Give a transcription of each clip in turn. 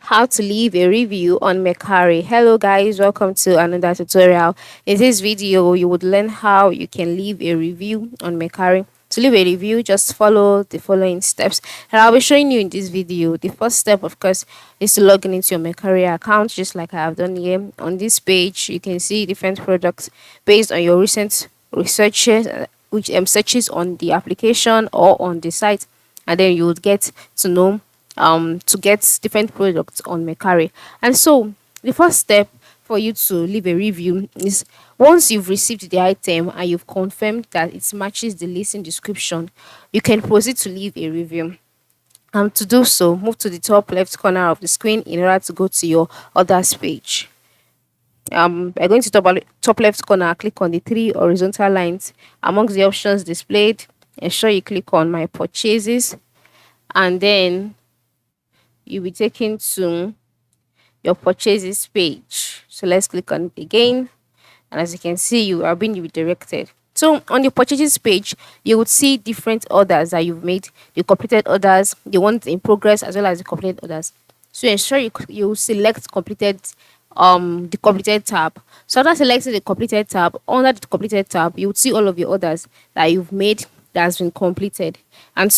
How to leave a review on Mercari. Hello guys, welcome to another tutorial. In this video, you would learn how you can leave a review on Mercari. To leave a review, just follow the following steps, and I'll be showing you in this video. The first step, of course, is to log in into your Mercari account, just like I have done here. On this page, you can see different products based on your recent researches, which searches on the application or on the site, and then you would get to know to get different products on Mercari. And so the first step for you to leave a review is once you've received the item and you've confirmed that it matches the listing description, you can proceed to leave a review. To do so, move to the top left corner of the screen in order to go to your orders page. By going to top left corner, click on the three horizontal lines amongst the options displayed. Ensure you click on my purchases, and then you'll be taken to your purchases page. So let's click on it again. And as you can see, you are being redirected. So on your purchases page, you would see different orders that you've made, the completed orders, the ones in progress, as well as the completed orders. So ensure you select the completed tab. So after selecting the completed tab, under the completed tab, you would see all of your orders that you've made that has been completed. And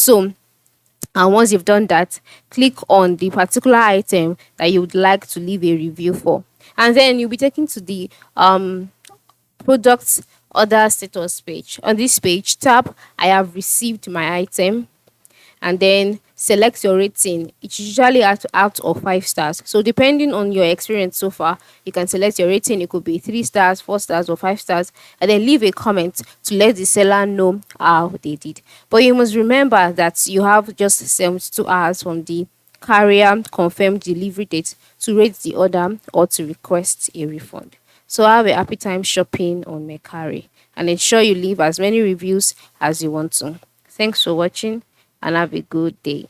once you've done that, click on the particular item that you would like to leave a review for. And then you'll be taken to the product order status page. On this page, tap I have received my item, and then select your rating. It's usually out of 5 stars. So depending on your experience so far, you can select your rating. It could be 3 stars, 4 stars, or 5 stars, and then leave a comment to let the seller know how they did. But you must remember that you have just 72 hours from the carrier confirmed delivery date to rate the order or to request a refund. So have a happy time shopping on Mercari, and ensure you leave as many reviews as you want to. Thanks for watching and have a good day.